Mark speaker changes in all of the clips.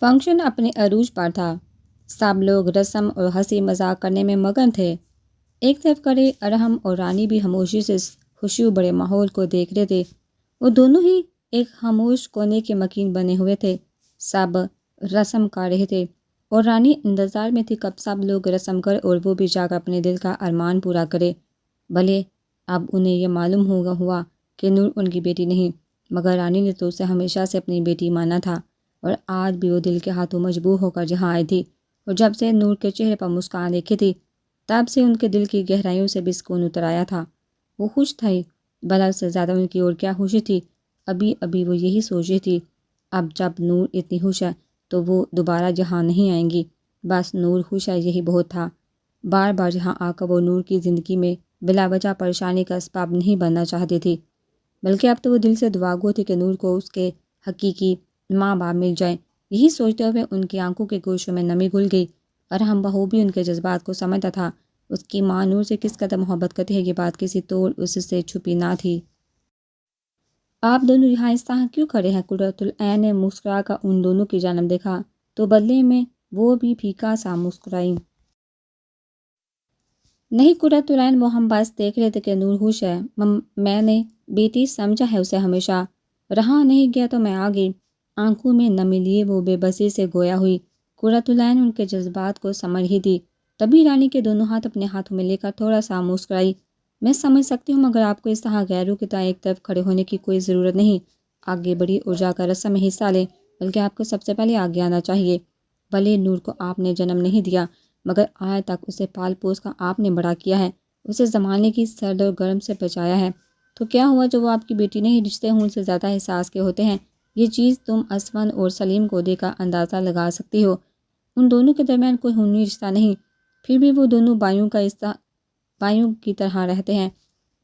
Speaker 1: Function اپنے عروج پر تھا۔ سب لوگ رسم اور ہنسی مذاق کرنے میں مگن تھے۔ ایک طرف کڑے ارحم اور رانی بھی خاموشی سے خوشی و بڑے ماحول کو دیکھ رہے تھے۔ وہ دونوں ہی ایک خاموش کونے کے مکین بنے ہوئے تھے۔ سب رسم کر رہے تھے اور رانی انتظار میں تھی کب سب لوگ رسم کرے اور وہ بھی جا کر اپنے دل کا ارمان پورا کرے۔ بھلے اب انہیں یہ معلوم ہوا کہ نور ان کی بیٹی نہیں، مگر رانی نے تو اسے ہمیشہ سے اپنی بیٹی مانا تھا، اور آج بھی وہ دل کے ہاتھوں مجبور ہو کر جہاں آئی تھی، اور جب سے نور کے چہرے پر مسکان دیکھی تھی تب سے ان کے دل کی گہرائیوں سے بھی سکون اتر آیا تھا۔ وہ خوش تھی، بھلا اس سے زیادہ ان کی اور کیا خوشی تھی۔ ابھی وہ یہی سوچ رہی تھی، اب جب نور اتنی خوش ہے تو وہ دوبارہ جہاں نہیں آئیں گی، بس نور خوش ہے یہی بہت تھا۔ بار بار جہاں آ کر وہ نور کی زندگی میں بلا وجہ پریشانی کا اسباب نہیں بننا چاہتی تھی، بلکہ اب تو وہ دل سے دعا گو تھی کہ نور کو اس کے حقیقی ماں باپ مل جائیں۔ یہی سوچتے ہوئے ان کی آنکھوں کے گوشوں میں نمی گھل گئی، اور ہم بخوبی ان کے جذبات کو سمجھتا تھا۔ اس کی ماں نور سے کس قدر محبت کرتی ہے یہ بات کسی طور اس سے چھپی نہ تھی۔ آپ دونوں یہاں اس طرح کیوں کھڑے ہیں؟ قرۃ العین نے مسکرا کر ان دونوں کی جانب دیکھا تو بدلے میں وہ بھی پھیکا سا مسکرائی۔ نہیں قرۃ العین، وہ ہم بس دیکھ رہے تھے کہ نور خوش ہے۔ میں نے بیٹی سمجھا ہے اسے ہمیشہ، رہا نہیں گیا تو میں آ گئی۔ آنکھوں میں نمی لیے وہ بے بسی سے گویا ہوئی۔ قرۃ العین ان کے جذبات کو سمجھ ہی تھی، تبھی رانی کے دونوں ہاتھ اپنے ہاتھوں میں لے کر تھوڑا سا مسکرائی۔ میں سمجھ سکتی ہوں، مگر آپ کو اس طرح غیروں کی طرح ایک طرف کھڑے ہونے کی کوئی ضرورت نہیں۔ آگے بڑھی اور جا کر رسم میں حصہ لیں، بلکہ آپ کو سب سے پہلے آگے آنا چاہیے۔ بھلے نور کو آپ نے جنم نہیں دیا، مگر آج تک اسے پال پوس کر آپ نے بڑا کیا ہے، اسے زمانے کی سرد اور گرم سے بچایا ہے۔ تو کیا ہوا جو وہ آپ کی بیٹی نہیں؟ رشتے خون سے زیادہ احساس کے ہوتے ہیں، یہ چیز تم اسون اور سلیم کو دیکھ کر اندازہ لگا سکتی ہو۔ ان دونوں کے درمیان کوئی خونی رشتہ نہیں، پھر بھی وہ دونوں بھائیوں کی طرح رہتے ہیں۔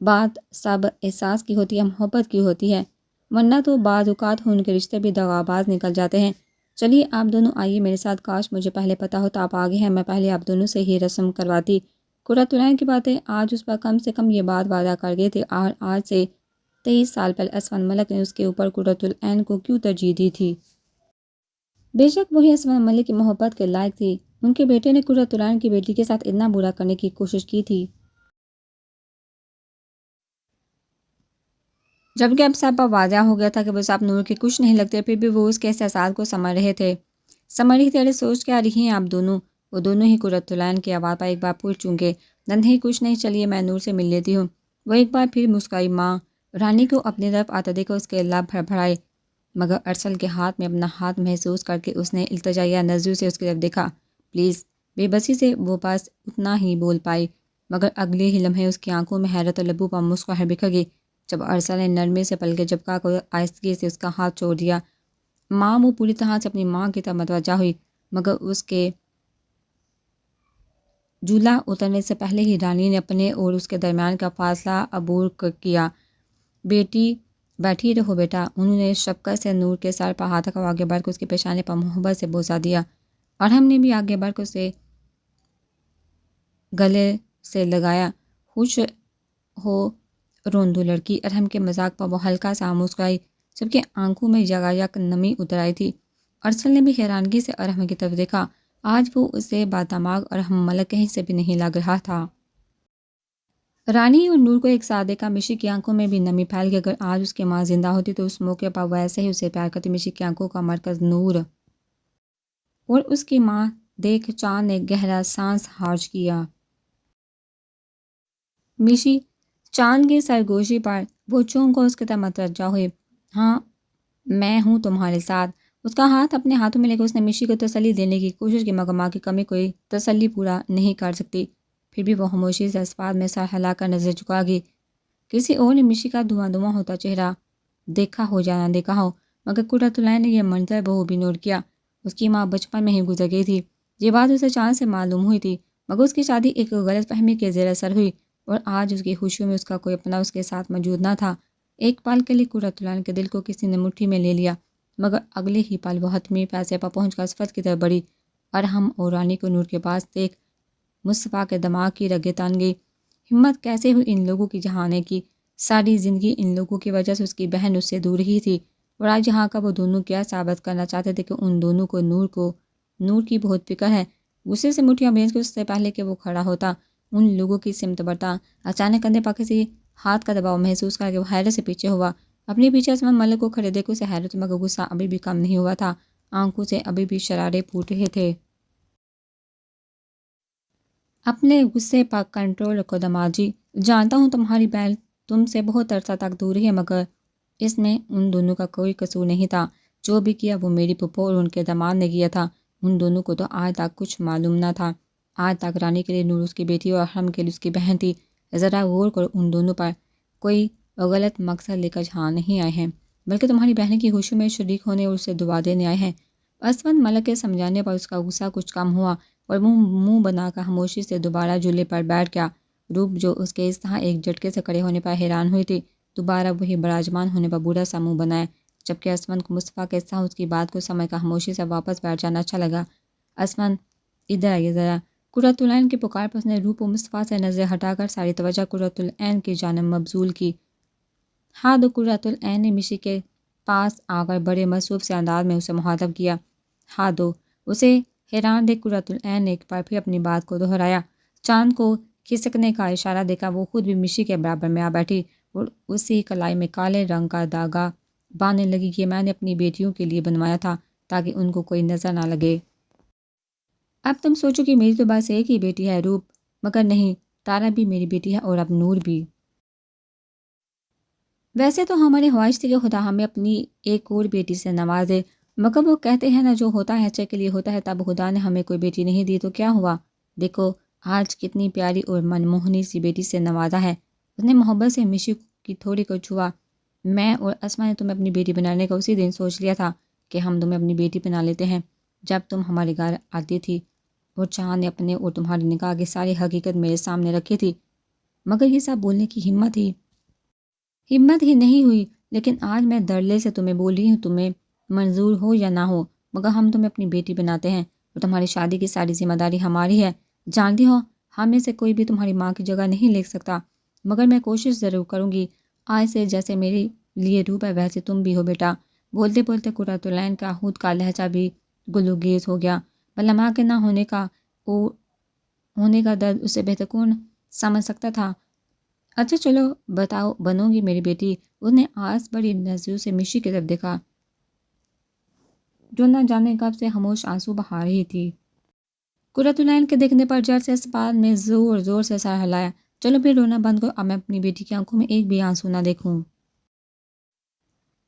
Speaker 1: بات سب احساس کی ہوتی ہے، محبت کی ہوتی ہے، ورنہ تو بعض اوقات ان کے رشتے بھی دغاباز نکل جاتے ہیں۔ چلیے آپ دونوں آئیے میرے ساتھ، کاش مجھے پہلے پتہ ہوتا آپ آگے ہیں، میں پہلے آپ دونوں سے ہی رسم کرواتی۔ قرۃ العین کی باتیں آج اس پر کم سے کم یہ بات وعدہ کر گئی تھی، اور آج سے 23 سال پہلے اسون ملک نے اس کے اوپر قرۃ العین کو کیوں ترجیح دی تھی؟ بے شک وہی اسون ملک کی محبت کے لائق تھی۔ ان کے بیٹے نے قرۃ العین کی بیٹی کے ساتھ اتنا برا کرنے کی کوشش کی تھی، جبکہ اب سب پر واضح ہو گیا تھا کہ وہ سب نور کے کچھ نہیں لگتے، پھر بھی وہ اس کے احساسات کو سمجھ رہے تھے۔ ارے سوچ کیا رہی ہیں آپ دونوں؟ وہ دونوں ہی قرۃ العین کی آواز پر ایک بار پوچھ چونکے۔ نہیں کچھ نہیں، چلیے میں نور سے مل لیتی ہوں۔ وہ ایک بار پھر مسکرائی۔ ماں رانی کو اپنی طرف آتے دیکھ کر اس کے لب بھڑبڑائے، مگر ارسل کے ہاتھ میں اپنا ہاتھ محسوس کر کے اس نے التجائیہ نظروں سے اس کی طرف دیکھا۔ پلیز۔ بے بسی سے وہ بس اتنا ہی بول پائی، مگر اگلے ہی لمحے اس کی آنکھوں میں حیرت اور لبوں پر مسکراہٹ بکھر گئی جب ارسل نے نرمی سے پلکیں جھپکا کر آہستگی سے اس کا ہاتھ چھوڑ دیا۔ ماں وہ پوری طرح سے اپنی ماں کی طرف متوجہ ہوئی، مگر اس کے جھولا اترنے سے پہلے ہی رانی نے اپنے اور اس کے درمیان کا فاصلہ عبور کیا۔ بیٹی بیٹھی رہو بیٹا۔ انہوں نے شفقت سے نور کے سر پر ہاتھ رکھا اور آگے بڑھ کر اس کے پیشانے پر محبت سے بوسہ دیا، اور ہم نے بھی آگے بڑھ کر اسے گلے سے لگایا۔ خوش ہو روندو لڑکی۔ ارحم کے مذاق پر وہ ہلکا سا مسکرائی، جبکہ آنکھوں میں یکایک نمی اتر آئی تھی۔ ارسل نے بھی حیرانگی سے ارحم کی طرف دیکھا۔ آج وہ اسے بادماغ ارحم ملک کہیں سے بھی نہیں لگ رہا تھا۔ رانی اور نور کو ایک ساتھ دیکھا، مشی کی آنکھوں میں بھی نمی پھیل گئی۔ اگر آج اس کی ماں زندہ ہوتی تو اس موقع پر ویسے ہی اسے پیار کرتی۔ مشی کی آنکھوں کا مرکز نور اور اس کی ماں دیکھ چاند نے گہرا سانس خارج کیا۔ مشی چاند کی سرگوشی پر وہ چونک کر اس کی طرف متوجہ ہوئی۔ ہاں میں ہوں تمہارے ساتھ۔ اس کا ہاتھ اپنے ہاتھوں میں لے کر اس نے مشی کو تسلی دینے کی کوشش کی، مگر ماں کی کمی کوئی تسلی پورا نہیں کر سکتی۔ پھر بھی وہ خاموشی سے اس بات میں سر ہلا کر نظر جھکا گئی۔ کسی اور نے مشی کا دھواں ہوتا چہرہ دیکھا ہو یا نہ دیکھا ہو، مگر قرۃ العین نے یہ منظر بخوبی نوٹ کیا۔ اس کی ماں بچپن میں ہی گزر گئی تھی۔ یہ بات اسے چاند سے معلوم ہوئی تھی، مگر اس کی شادی ایک غلط فہمی کے زیر اثر ہوئی، اور آج اس کی خوشیوں میں اس کا کوئی اپنا اس کے ساتھ موجود نہ تھا۔ ایک پل کے لیے قرۃ العین کے دل کو کسی نے مٹھی میں لے لیا، مگر اگلے ہی پل وہ حتمی فیصلے پر پہنچ کر اسفت کی طرف بڑھی۔ ارحم اور رانی کو نور کے پاس دیکھ مصطفیٰ کے دماغ کی رگیں تن گئی۔ ہمت کیسے ہوئی ان لوگوں کی جہاں آنے کی؟ ساری زندگی ان لوگوں کی وجہ سے اس کی بہن اس سے دور ہی تھی، اور آج یہاں کا وہ دونوں کیا ثابت کرنا چاہتے تھے کہ ان دونوں کو نور کی بہت فکر ہے۔ غصے سے مٹھیاں بھینج کے اس سے پہلے کہ وہ کھڑا ہوتا ان لوگوں کی سمت بڑھتا، اچانک کندھے پر کسی ہاتھ کا دباؤ محسوس کر کے وہ حیرت سے پیچھے ہوا۔ اپنے پیچھے عثمان ملک کو کھڑے دیکھ اسے حیرت مگر غصہ ابھی بھی کم نہیں ہوا تھا، آنکھوں سے ابھی بھی شرارے پھوٹ رہے تھے۔ اپنے غصے پر کنٹرول رکھو دماغی، جانتا ہوں تمہاری بہن تم سے بہت عرصہ تک دور ہے، مگر اس میں ان دونوں کا کوئی قصور نہیں تھا۔ جو بھی کیا وہ میری پھپھو اور ان کے داماد نے کیا تھا۔ ان دونوں کو تو آج تک کچھ معلوم نہ تھا۔ آج تک رانی کے لیے نور اس کی بیٹی اور حرم کے لیے اس کی بہن تھی۔ ذرا غور کرو، ان دونوں پر کوئی غلط مقصد لے کر یہاں نہیں آئے ہیں، بلکہ تمہاری بہن کی خوشی میں شریک ہونے اور اسے دعا دینے آئے ہیں۔ اسود ملک کے سمجھانے پر اس کا غصہ کچھ کم ہوا اور وہ منہ بنا کر خاموشی سے دوبارہ جھولے پر بیٹھ گیا۔ روپ جو اس کے اس طرح ایک جھٹکے سے کھڑے ہونے پر حیران ہوئی تھی، دوبارہ وہی براجمان ہونے پر برا سا منہ بنائے، جبکہ اسمن کو مصطفیٰ کے ساتھ اس کی بات کو سمجھ کر خاموشی سے واپس بیٹھ جانا اچھا لگا۔ اسمن ادھر آئیے ذرا۔ قرۃ العین کی پکار پر اس نے روپ و مصطفیٰ سے نظر ہٹا کر ساری توجہ قرۃ العین کی جانب مبذول کی۔ ہاں تو قرۃ العین نے مشی کے پاس آ کر بڑے مصروف سے انداز میں اسے مخاطب کیا۔ ہاں دو۔ اسے حیران دیکھ قرۃ العین نے ایک بار پھر اپنی بات کو دہرایا۔ چاند کو کھسکنے کا اشارہ دیکھا وہ خود بھی مشی کے برابر میں آ بیٹھی اور اسی کلائی میں کالے رنگ کا داغا باندھنے لگی کہ میں نے اپنی بیٹیوں کے لیے بنوایا تھا تاکہ ان کو کوئی نظر نہ لگے۔ اب تم سوچو کہ میری تو بس ایک ہی بیٹی ہے روپ، مگر نہیں، تارا بھی میری بیٹی ہے اور اب نور بھی۔ ویسے تو ہماری خواہش تھی کہ خدا ہمیں اپنی ایک اور بیٹی سے نوازے، مگر وہ کہتے ہیں نا جو ہوتا ہے اچھے کے لیے ہوتا ہے، تب خدا نے ہمیں کوئی بیٹی نہیں دی تو کیا ہوا؟ دیکھو آج کتنی پیاری اور منموہنی سی بیٹی سے نوازا ہے۔ اس نے محبت سے مشی کی تھوڑی کو چھوا۔ میں اور اسما نے تمہیں اپنی بیٹی بنانے کا اسی دن سوچ لیا تھا کہ ہم تمہیں اپنی بیٹی بنا لیتے ہیں، جب تم ہمارے گھر آتی تھی اور چاند نے اپنے اور تمہاری نکاح کی ساری حقیقت میرے سامنے رکھی تھی، مگر یہ سب بولنے کی ہمت ہی نہیں ہوئی۔ لیکن آج میں دھڑلے سے تمہیں بول رہی ہوں، تمہیں منظور ہو یا نہ ہو، مگر ہم تمہیں اپنی بیٹی بناتے ہیں اور تمہاری شادی کی ساری ذمہ داری ہماری ہے۔ جانتی ہو ہم میں سے کوئی بھی تمہاری ماں کی جگہ نہیں لے سکتا، مگر میں کوشش ضرور کروں گی۔ آج سے جیسے میرے لیے روپ ہے ویسے تم بھی ہو بیٹا۔ بولتے بولتے قرۃ العین کا خود کا لہجہ بھی گلوگیز ہو گیا۔ بھلا ماں کے نہ ہونے کا درد اسے بہتر کون سمجھ سکتا تھا۔ اچھا چلو بتاؤ، بنو گی میری بیٹی؟ اس نے آس بڑی نظروں سے مشی کی طرف دیکھا جو نہ جانے کب سے خاموش آنسو بہا رہی تھی۔ قرۃ العین کے دیکھنے پر جڑ سے اس بات میں زور زور سے سر ہلایا۔ چلو پھر رونا بند کرو، اب میں اپنی بیٹی کی آنکھوں میں ایک بھی آنسو نہ دیکھوں۔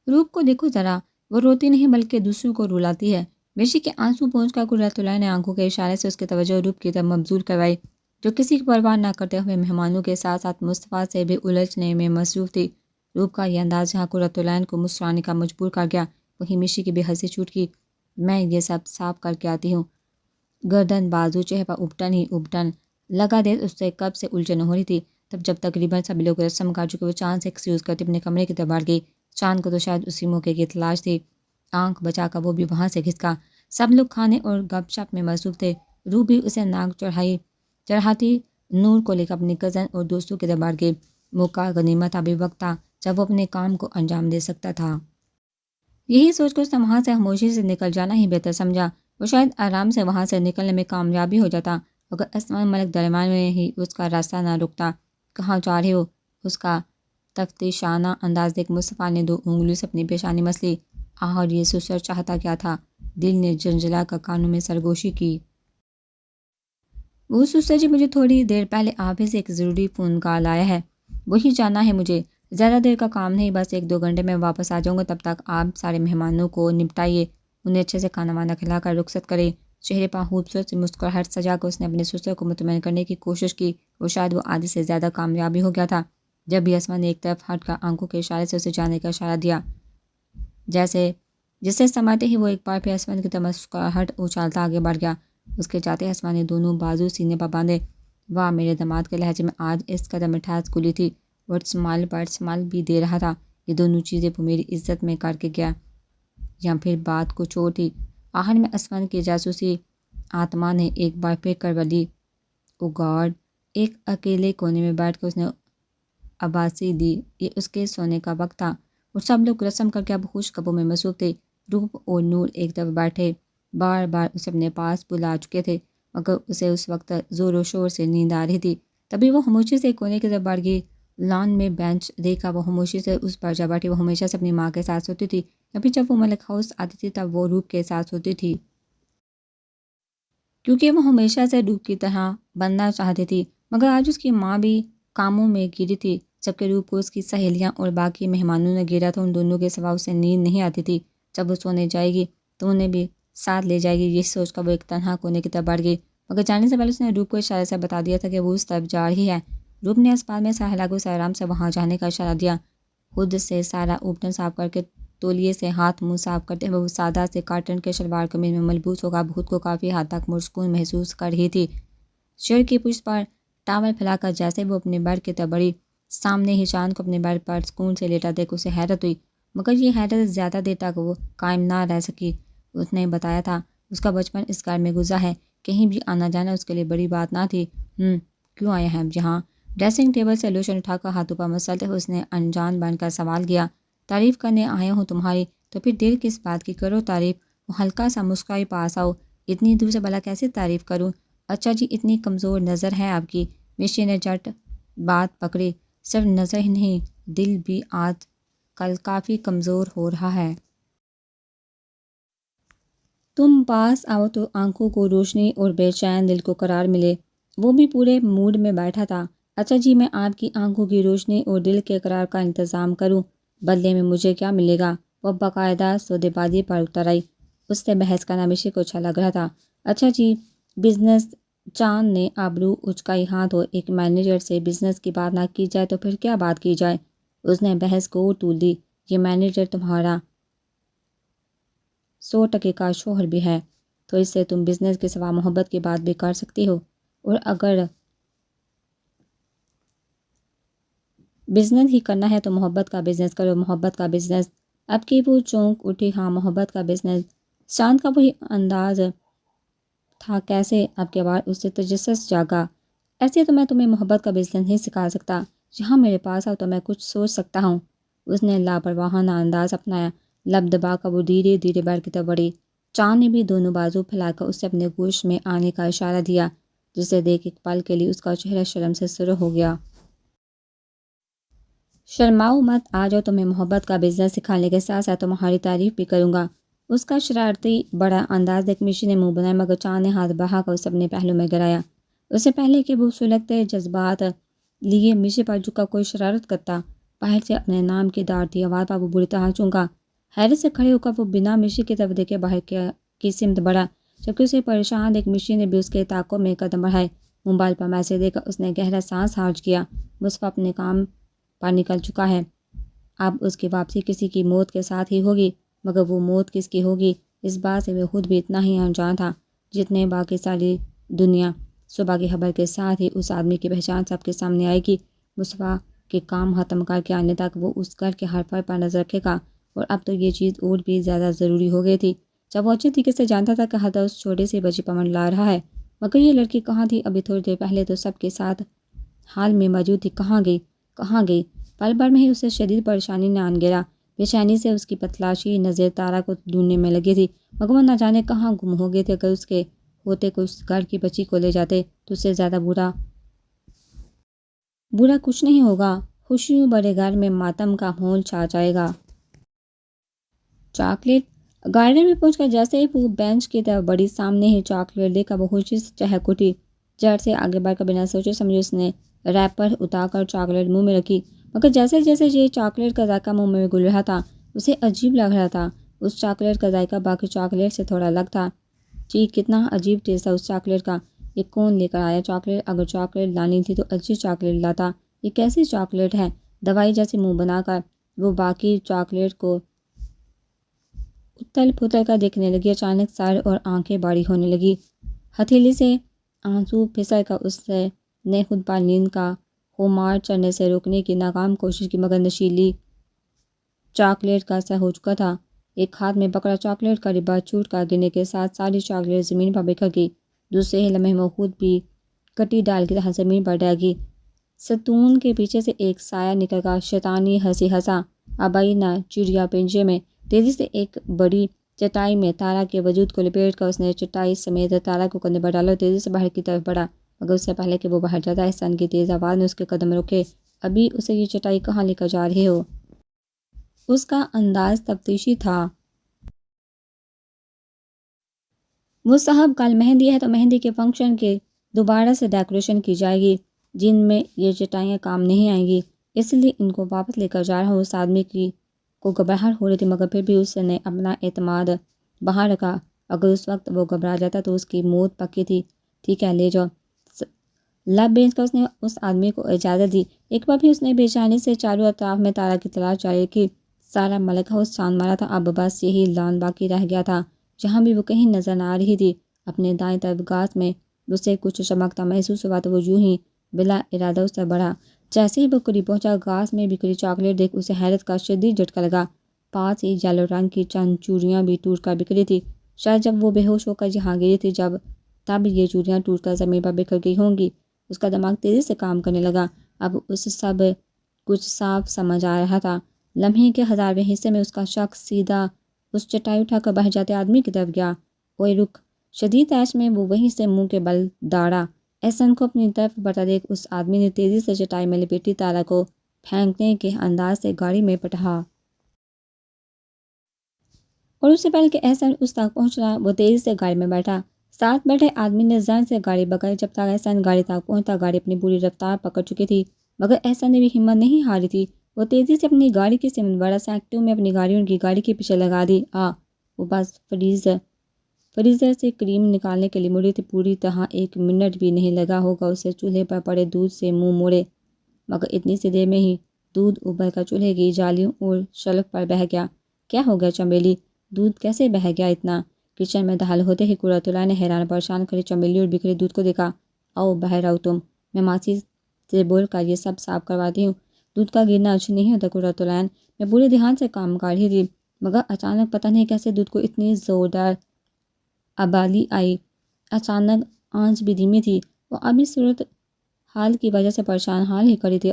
Speaker 1: روپ کو دیکھو ذرا، وہ روتی نہیں بلکہ دوسروں کو رلاتی ہے۔ مشی کے آنسو پہنچ کر قرۃ العین نے آنکھوں کے اشارے سے اس کی توجہ روپ کی طرف مبذول کروائی، جو کسی کی پرواہ نہ کرتے ہوئے مہمانوں کے ساتھ ساتھ مصطفیٰ سے بھی الجھنے میں مصروف تھی۔ روپ کا یہ انداز جہاں قرۃ العین کو مسکرانے کا مجبور کر گیا، وہیں مشی کی بے حسی چھوٹ کی۔ میں یہ سب صاف کر کے آتی ہوں۔ گردن بازو چہرے پر ابٹن ہی ابٹن لگا دے اس سے کب سے الجھن ہو رہی تھی۔ تب جب تقریباً سب لوگ رسم کر چکے وہ چاند سے ایکسکیوز کرتے اپنے کمرے کی طرف بڑھ گئی۔ چاند کو تو شاید اسی موقع کی تلاش تھی، آنکھ بچا کر وہ بھی وہاں سے گھسکا۔ سب لوگ کھانے اور گپ شپ میں مصروف تھے۔ روح بھی اسے ناک چڑھاتی نور کو لے کر اپنی کزن اور دوستوں کی طرف بڑھ گئی۔ موقع غنیمت ابھی وقت تھا جب وہ اپنے کام کو انجام دے سکتا تھا۔ یہی سوچ کر اس نے وہاں سے خاموشی سے نکل جانا ہی بہتر سمجھا۔ وہ شاید آرام سے وہاں سے نکلنے میں کامیابی ہو جاتا اگر اسمان ملک درمیان میں ہی اس کا راستہ نہ رکتا۔ کہاں جا رہے ہو؟ اس کا تفتیشانہ انداز دیکھ مصطفیٰ نے 2 انگلیوں سے اپنی پیشانی مس لی۔ اور یہ سسر چاہتا کیا تھا؟ دل نے جھنجھلا کر کانوں میں سرگوشی کی۔ وہ سسر جی، مجھے تھوڑی دیر پہلے آپ ہی سے ایک ضروری فون کال آیا ہے، وہی جانا ہے مجھے۔ زیادہ دیر کا کام نہیں، بس 1-2 گھنٹے میں واپس آ جاؤں گا۔ تب تک آپ سارے مہمانوں کو نپٹائیے، انہیں اچھے سے کھانا وانا کھلا کر رخصت کرے۔ چہرے پر خوبصورت سی مسکراہٹ سجا کر اس نے اپنے سسر کو مطمئن کرنے کی کوشش کی اور شاید وہ آدھی سے زیادہ کامیابی ہو گیا تھا جب بھی اسما نے ایک طرف ہٹ کر آنکھوں کے اشارے سے اسے جانے کا اشارہ دیا، جسے سماتے ہی وہ ایک بار پھر اسما کی طرف مسکراہٹ اچھالتا آگے بڑھ گیا۔ اس کے جاتے اسما نے دونوں بازو سینے پر باندھے۔ واہ، میرے داماد کے لہجے میں آج اس قدر مٹھاس گھلی تھی اور اسمائل پر اسمائل بھی دے رہا تھا۔ یہ دونوں چیزیں وہ میری عزت میں کر کے گیا یا پھر بات کچھ اور تھی؟ آخر میں اسما کی جاسوسی آتما نے ایک بار پھر کروا لی۔ او گاڈ! ایک اکیلے کونے میں بیٹھ کر اس نے اباسی دی۔ یہ اس کے سونے کا وقت تھا اور سب لوگ رسم کر کے اب خوش قبوں میں مصروف تھے۔ روپ اور نور ایک طرف بیٹھے بار بار اسے اپنے پاس بلا چکے تھے، مگر اسے اس وقت زور و شور سے نیند آ رہی تھی۔ تبھی وہ خاموشی سے کونے کی طرف بڑھ گئی۔ لان میں بینچ دیکھا، وہ خاموشی سے اس پر جا بیٹھی۔ وہ ہمیشہ سے اپنی ماں کے ساتھ سوتی تھی، ابھی جب وہ ملک ہاؤس آتی تھی تب وہ روپ کے ساتھ سوتی تھی، کیونکہ وہ ہمیشہ سے روپ کی طرح بننا چاہتی تھی۔ مگر آج اس کی ماں بھی کاموں میں گری تھی، جبکہ روپ کو اس کی سہیلیاں اور باقی مہمانوں نے گھیرا تھا۔ ان دونوں کے سوا اسے نیند نہیں آتی تھی۔ جب وہ سونے جائے گی تو انہیں بھی ساتھ لے جائے گی، یہ سوچ کر وہ ایک تنہا کونے کی طرف بڑھ گئی، مگر جانے سے پہلے اس نے روپ کو اشارے سے بتا دیا تھا کہ وہ اس طرف جا رہی ہے۔ روپ نے اسپتال میں ساحلہ کو آرام سے وہاں جانے کا اشارہ دیا۔ خود سے سارا اوپن صاف کر کے تولیے سے ہاتھ منہ صاف کرتے ہوئے وہ سادہ سے کاٹن کے شلوار قمیض میں ملبوس ہوگا خود کو کافی حد تک پرسکون محسوس کر رہی تھی۔ شیر کی پشت پر ٹاول پھیلا کر جیسے وہ اپنے بیڈ کی طرف بڑھی، سامنے ہی چاند کو اپنے بیڈ پر سکون سے لیٹا دیکھ اسے حیرت ہوئی، مگر یہ حیرت زیادہ دیر تک وہ قائم نہ رہ سکی۔ اس نے بتایا تھا اس کا بچپن اس گھر میں گزرا ہے، کہیں بھی آنا جانا اس کے لیے بڑی بات نہ تھی۔ کیوں آئے ہیں یہاں؟ ڈریسنگ ٹیبل سے لوشن اٹھا کر ہاتھوں پر مسلتے ہوئے اس نے انجان بن کر سوال کیا۔ تعریف کرنے آیا ہوں تمہاری، تو پھر دیر کس بات کی، کرو تعریف۔ وہ ہلکا سا مسکرائی پاس آؤ۔ اتنی دور سے بھلا کیسے تعریف کروں؟ اچھا جی، اتنی کمزور نظر ہے آپ کی۔ مشی نے جٹ بات پکڑی، صرف نظر ہی نہیں، دل بھی آج کل کافی کمزور ہو رہا ہے۔ تم پاس آؤ تو آنکھوں کو روشنی اور بے چین دل کو قرار ملے۔ وہ بھی پورے موڈ میں بیٹھا تھا۔ اچھا جی، میں آپ کی آنکھوں کی روشنی اور دل کے قرار کا انتظام کروں، بدلے میں مجھے کیا ملے گا؟ وہ باقاعدہ سودے بازی پر اتر آئی۔ اس سے بحث کرنا مشی کو اچھا لگ رہا تھا۔ اچھا جی، بزنس، چاند نے آبرو اچکائی، ہاں تو ایک مینیجر سے بزنس کی بات نہ کی جائے تو پھر کیا بات کی جائے؟ اس نے بحث کو طول دی۔ یہ مینیجر تمہارا 100% کا شوہر بھی ہے، تو اس سے تم بزنس کے سوا محبت کی بات بھی کر سکتی ہو، اور اگر بزنس ہی کرنا ہے تو محبت کا بزنس کرو، محبت کا بزنس۔ اب کی وہ چونک اٹھی، ہاں محبت کا بزنس۔ چاند کا وہی انداز تھا، کیسے اب کے بعد اس سے تجسس جاگا۔ ایسے تو میں تمہیں محبت کا بزنس نہیں سکھا سکتا، جہاں میرے پاس آؤ تو میں کچھ سوچ سکتا ہوں۔ اس نے لاپرواہانہ انداز اپنایا، لب دبا کر وہ دھیرے دھیرے بیٹھ کی طرف بڑھی۔ چاند نے بھی دونوں بازو پھیلا کر اسے اپنے گوش میں آنے کا اشارہ دیا، جسے دیکھ ایک پل کے لیے اس کا چہرہ شرم سے سرخ ہو گیا۔ شرماؤ مت، آ جاؤ، تمہیں محبت کا بزنس سکھانے کے ساتھ ساتھ تمہاری تعریف بھی کروں گا۔ اس کا شرارتی بڑا انداز دیکھ مشی نے منہ بنایا، مگر چاند نے ہاتھ بڑھا کر اسے اپنے پہلو میں گرایا۔ اس سے پہلے کہ وہ سلگتے جذبات لیے مشی پر جھک کر کوئی شرارت کرتا، باہر سے اپنے نام کی دارتی آواز پر وہ بری طرح چونکا۔ حیرت سے کھڑے ہو کر وہ بنا مشی کی طرف دیکھے باہر کی سمت بڑھا، جبکہ اسے پریشان دیکھ مشی نے بھی اس کے تعاقب میں قدم بڑھائے۔ موبائل پر میسج دے کر اس نے گہرا سانس خارج کیا۔ مصطفیٰ اپنے کام پر نکل چکا ہے، اب اس کی واپسی کسی کی موت کے ساتھ ہی ہوگی، مگر وہ موت کس کی ہوگی اس بات سے وہ خود بھی اتنا ہی انجان تھا جتنے باقی ساری دنیا۔ صبح کی خبر کے ساتھ ہی اس آدمی کی پہچان سب کے سامنے آئے گی۔ مصطفیٰ کے کام ختم کر کے آنے تک وہ اس گھر کے ہر فرد پر نظر رکھے گا، اور اب تو یہ چیز اور بھی زیادہ ضروری ہو گئی تھی جب وہ اچھے طریقے سے جانتا تھا کہ حدا اس چھوٹے سے بچے پر منڈلا رہا ہے۔ مگر یہ لڑکی کہاں تھی؟ ابھی تھوڑی دیر پہلے تو سب کے ساتھ حال میں موجود تھی، کہاں گئی؟ کہاں گئی؟ پل بھر میں ہی اسے شدید پریشانی نے آن گھیرا۔ بے چینی سے اس کی پتلاشی نظر تارا کو ڈھونڈنے میں لگی تھی، مگر وہ نہ جانے کہاں گم ہو گئے تھے۔ اگر اس کے ہوتے کوئی اس گھر کی بچی کو لے جاتے تو اس سے زیادہ برا کچھ نہیں ہوگا۔ خوشیوں بڑے گھر میں ماتم کا ماحول چھا جائے گا۔ چاکلیٹ؟ گارڈن میں پہنچ کر جیسے ہی وہ بینچ کی طرف بڑی، سامنے ہی چاکلیٹ لے کر وہ خوشی سے چہک اٹھی۔ جھٹ سے آگے بڑھ کر بنا سوچے سمجھے اس نے ریپر اتار کر چاکلیٹ منہ میں رکھی، مگر جیسے جیسے یہ چاکلیٹ کا ذائقہ منہ میں گل رہا تھا اسے عجیب لگ رہا تھا۔ اس چاکلیٹ کا ذائقہ باقی چاکلیٹ سے تھوڑا الگ تھا۔ جی، کتنا عجیب ٹیسٹ تھا اس چاکلیٹ کا۔ یہ کون لے کر آیا چاکلیٹ؟ اگر چاکلیٹ لانی تھی تو اچھی چاکلیٹ لاتا۔ یہ کیسی چاکلیٹ ہے؟ دوائی جیسے منہ بنا کر وہ باقی چاکلیٹ کو اتل پھتل کر دیکھنے لگی۔ اچانک سر اور آنکھیں باری ہونے لگی، ہتھیلی سے آنسو پھسل کر اس نے خود پر نیند کا خمار چڑھنے سے روکنے کی ناکام کوشش کی، مگر نشیلی چاکلیٹ کا اثر ہو چکا تھا۔ ایک ہاتھ میں پکڑا چاکلیٹ کا ڈبہ چھوٹ کر گرنے کے ساتھ ساری چاکلیٹ زمین پر بکھر گئی۔ دوسرے ہی لمحے وہ خود بھی کٹی ڈال کی طرح زمین پر ڈر گئی۔ ستون کے پیچھے سے ایک سایہ نکل کر شیطانی ہنسی ہنسا۔ آبائی نہ چڑیا پنجے میں تیزی سے ایک بڑی چٹائی میں تارا کے وجود کو لپیٹ کر اس نے چٹائی سمیت تارا کو کندھے پر ڈالا اور تیزی سے باہر کی طرف بڑھا، مگر اس سے پہلے کہ وہ باہر جاتا احسان کی تیز آواز نے اس کے قدم روکے۔ ابھی اسے یہ چٹائی کہاں لے کر جا رہے ہو؟ اس کا انداز تفتیشی تھا۔ وہ صاحب کل مہندی ہے تو مہندی کے فنکشن کے دوبارہ سے ڈیکوریشن کی جائے گی، جن میں یہ چٹائیاں کام نہیں آئیں گی، اس لیے ان کو واپس لے کر جا رہا ہوں۔ اس آدمی کو گھبراہٹ ہو رہی تھی، مگر پھر بھی اس نے اپنا اعتماد باہر رکھا۔ اگر اس وقت وہ گھبرا جاتا تو اس کی موت پکی تھی۔ ٹھیک ہے، لے جاؤ۔ لب بھیج کر اس نے اس آدمی کو اجازت دی۔ ایک بار بھی اس نے بے چینی سے چاروں اطراف میں تارا کی تلاش جاری رکھی۔ سارا ملک ہاؤس چھان مارا تھا، اب بس یہی لان باقی رہ گیا تھا، جہاں بھی وہ کہیں نظر نہ آ رہی تھی۔ اپنے دائیں طرف گھاس میں اسے کچھ چمکتا محسوس ہوا تو وہ یوں ہی بلا ارادہ اس سے بڑھا۔ جیسے ہی وہ قریب پہنچا، گھاس میں بکھری چاکلیٹ دیکھ اسے حیرت کا شدید جھٹکا لگا۔ پاس ہی یلو رنگ کی چند چوڑیاں بھی ٹوٹ کر بکھری تھی۔ شاید جب وہ بے ہوش ہو کر یہاں گری تھی تب یہ چوڑیاں ٹوٹ کر زمین پر بکھر گئی ہوں گی۔ اس کا دماغ تیزی سے کام کرنے لگا۔ اب اس سب کچھ صاف سمجھ آ رہا تھا۔ لمحے کے 1000ویں حصے میں اس کا شک سیدھا اس چٹائی اٹھا کر باہر جاتے آدمی کی طرف گیا۔ اوئے رک! شدید تیش میں وہ وہیں سے منہ کے بل داڑا۔ احسان کو اپنی طرف بڑھتا دیکھ اس آدمی نے تیزی سے چٹائی میں لپیٹی تارا کو پھینکنے کے انداز سے گاڑی میں پٹھا۔ اور اس سے پہلے کہ احسان اس تک پہنچنا، وہ تیزی سے گاڑی میں بیٹھا۔ ساتھ بیٹھے آدمی نے زن سے گاڑی بگائی۔ جب تک احسان گاڑی تک پہنچتا، گاڑی اپنی پوری رفتار پکڑ چکی تھی، مگر احسان نے بھی ہمت نہیں ہاری تھی۔ وہ تیزی سے اپنی گاڑی کی سمت بڑھا۔ سیکٹو میں اپنی گاڑی ان کی گاڑی کے پیچھے لگا دی۔ وہ بس فریزر سے کریم نکالنے کے لیے مڑی تھی۔ پوری طرح 1 منٹ بھی نہیں لگا ہوگا اسے چولہے پر پڑے دودھ سے منہ موڑے، مگر اتنی سی دیر میں ہی دودھ ابل کر چولہے کی جالیوں اور شلف پر بہہ گیا۔ کیا ہو گیا چمیلی؟ دودھ کیسے بہہ گیا اتنا؟ کچن میں داخل ہوتے ہی قرۃ العین نے حیران پریشان کھڑی چمیلی اور بکھرے دودھ کو دیکھا۔ آؤ باہر آؤ تم، میں ماسی سے بول کر یہ سب صاف کرواتی ہوں۔ دودھ کا گرنا اچھا نہیں ہوتا قرۃ العین، میں پورے دھیان سے کام کر رہی تھی، مگر اچانک پتہ نہیں کیسے دودھ کو اتنی زوردار ابالی آئی۔ اچانک آنچ بھی دھیمی تھی۔ وہ ابھی صورت حال کی وجہ سے پریشان حال ہی کری تھی۔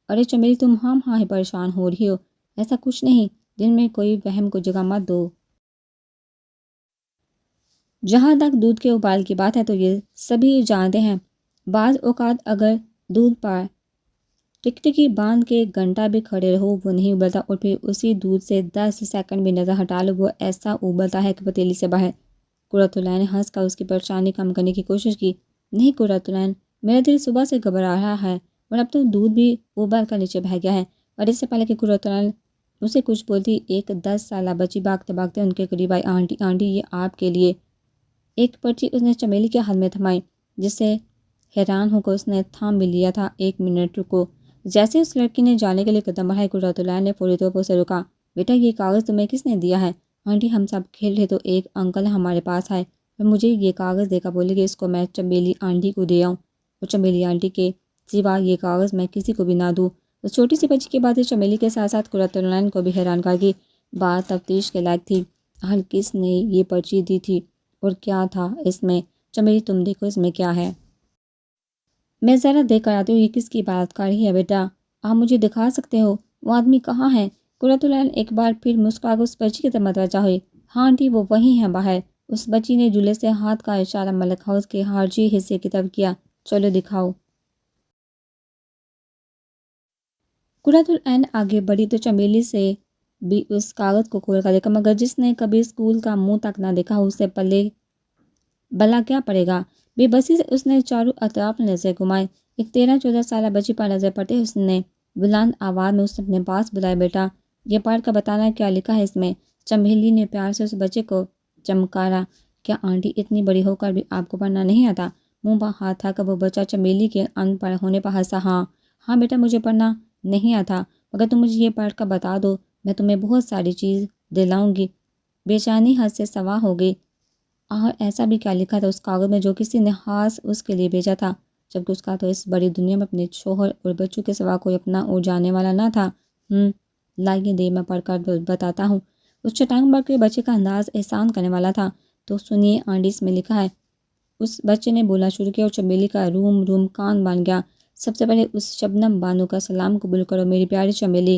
Speaker 1: ارے چمیلی، تم ہاں ہی پریشان ہو رہی ہو؟ ایسا کچھ نہیں، دل میں کوئی وہم کو جگہ مت دو۔ جہاں تک دودھ کے ابال کی بات ہے تو یہ سبھی جانتے ہیں، بعض اوقات اگر دودھ پر ٹکٹکی باندھ کے گھنٹہ بھی کھڑے رہو وہ نہیں ابلتا، اور پھر اسی دودھ سے 10 سیکنڈ بھی نظر ہٹا لو وہ ایسا ابلتا ہے کہ پتیلی سے باہر۔ قرۃ العین نے ہنس کر اس کی پریشانی کم کرنے کی کوشش کی۔ نہیں قرۃ العین، میرا دل صبح سے گھبرا رہا ہے اور اب تو دودھ بھی ابل کر نیچے بہہ گیا ہے۔ اور اس سے پہلے کہ قرۃ العین اسے کچھ بولتی، ایک 10 سالہ بچی بھاگتے بھاگتے ان کے قریب آئی۔ آنٹی یہ آپ کے لیے۔ ایک پرچی اس نے چمیلی کے ہاتھ میں تھمائی، جس سے حیران ہو کر اس نے تھام بھی لیا تھا۔ 1 منٹ رکو۔ جیسے اس لڑکی نے جانے کے لیے قدم بڑھائے، قرۃ العین نے فوری طور پر اسے روکا۔ بیٹا یہ کاغذ تمہیں کس نے دیا ہے؟ آنٹی ہم سب کھیل رہے تو ایک انکل ہمارے پاس آئے اور مجھے یہ کاغذ دے کر بولے کہ اس کو میں چمیلی آنٹی کو دے آؤں، اور چمیلی آنٹی کے سوا یہ کاغذ میں کسی کو بھی نہ دوں۔ اس چھوٹی سی بچی کی باتیں چمیلی کے ساتھ ساتھ قرۃ العین کو بھی حیران کر گئی۔ بات تفتیش کے لائق تھی۔ آخر کس نے یہ پرچی دی تھی اور کیا تھا اس میں؟ چمیلی تم دیکھو اس میں کیا ہے۔ میں ذرا دیکھ کر آتی ہوں، یہ کس کی بات کر رہی ہے بیٹا؟ آپ مجھے دکھا سکتے ہو وہ آدمی کہاں ہے؟ قرۃ العین ایک بار پھر مسکرا کر اس بچی کی طرف متوجہ ہوئی۔ ہاں آنٹی وہ وہیں ہیں باہر۔ اس بچی نے جھولے سے ہاتھ کا اشارہ ملک ہاؤس کے خارجی حصے کی طرف کیا۔ چلو دکھاؤ۔ قرۃ العین آگے بڑھی تو چمیلی سے بھی اس کاغذ کو کھول کر دیکھا، مگر جس نے کبھی اسکول کا منہ تک نہ دیکھا اسے پلے بلا کیا پڑے گا؟ بے بسی سے اس نے چاروں اطراف نظر گھمائی۔ ایک 13-14 سالہ بچی پر نظر پڑتے اس نے بلند آواز میں اسے اپنے پاس بلایا۔ بیٹا یہ پڑھ کر بتانا کیا لکھا ہے اس میں؟ چمیلی نے پیار سے اس بچے کو چمکارا۔ کیا آنٹی اتنی بڑی ہو کر بھی آپ کو پڑھنا نہیں آتا؟ منہ پر ہاتھ رکھ کر وہ بچہ چمیلی کے ان پڑھ ہونے پر ہنسا۔ ہاں بیٹا مجھے پڑھنا نہیں آتا، مگر تم مجھے یہ پڑھ کر بتا دو، میں تمہیں بہت ساری چیز دلاؤں گی۔ بے چینی حد سے سوا ہو گئی۔ اور ایسا بھی کیا لکھا تھا اس کاغذ میں جو کسی نے خاص اس کے لیے بھیجا تھا، جبکہ اس کا تو اس بڑی دنیا میں اپنے شوہر اور بچوں کے سوا کوئی اپنا اور جانے والا نہ تھا۔ لائیے دے میں پڑھ کر بتاتا ہوں۔ اس چٹان پر کے بچے کا انداز احسان کرنے والا تھا۔ تو سنیے آنٹی اس میں لکھا ہے۔ اس بچے نے بولنا شروع کیا اور چمیلی کا روم کان بن گیا۔ سب سے پہلے اس شبنم بانو کا سلام قبول کرو میری پیاری چمیلی۔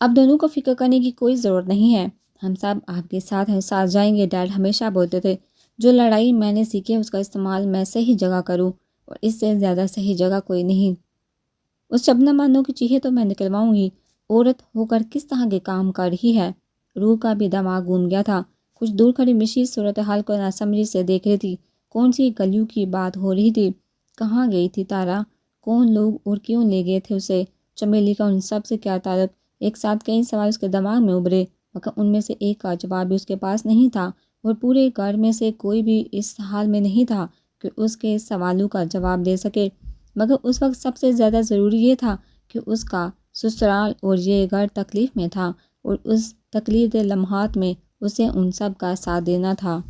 Speaker 1: اب دونوں کو فکر کرنے کی کوئی ضرورت نہیں ہے، ہم سب آپ کے ساتھ جائیں گے، ڈیڈ ہمیشہ بولتے تھے۔ جو لڑائی میں نے سیکھی ہے اس کا استعمال میں صحیح جگہ کروں، اور اس سے زیادہ صحیح جگہ کوئی نہیں۔ اس شبنم بانو کی چیخیں تو میں نکلواؤں گی، عورت ہو کر کس طرح کے کام کر رہی ہے۔ روح کا بھی دماغ گھوم گیا تھا، کچھ دور کھڑی مشی صورتحال کو ناسمجھی سے دیکھ رہی تھی۔ کون سی گلیوں کی بات ہو رہی تھی؟ کہاں گئی تھی تارا؟ کون لوگ اور کیوں لے گئے تھے اسے؟ چمیلی کا ان سب سے کیا تعلق؟ ایک ساتھ کئی سوال اس کے دماغ میں ابھرے، مگر ان میں سے ایک کا جواب بھی اس کے پاس نہیں تھا، اور پورے گھر میں سے کوئی بھی اس حال میں نہیں تھا کہ اس کے سوالوں کا جواب دے سکے۔ مگر اس وقت سب سے زیادہ ضروری یہ تھا کہ اس کا سسرال اور یہ گھر تکلیف میں تھا، اور اس تکلیف دہ لمحات میں اسے ان سب کا ساتھ دینا تھا۔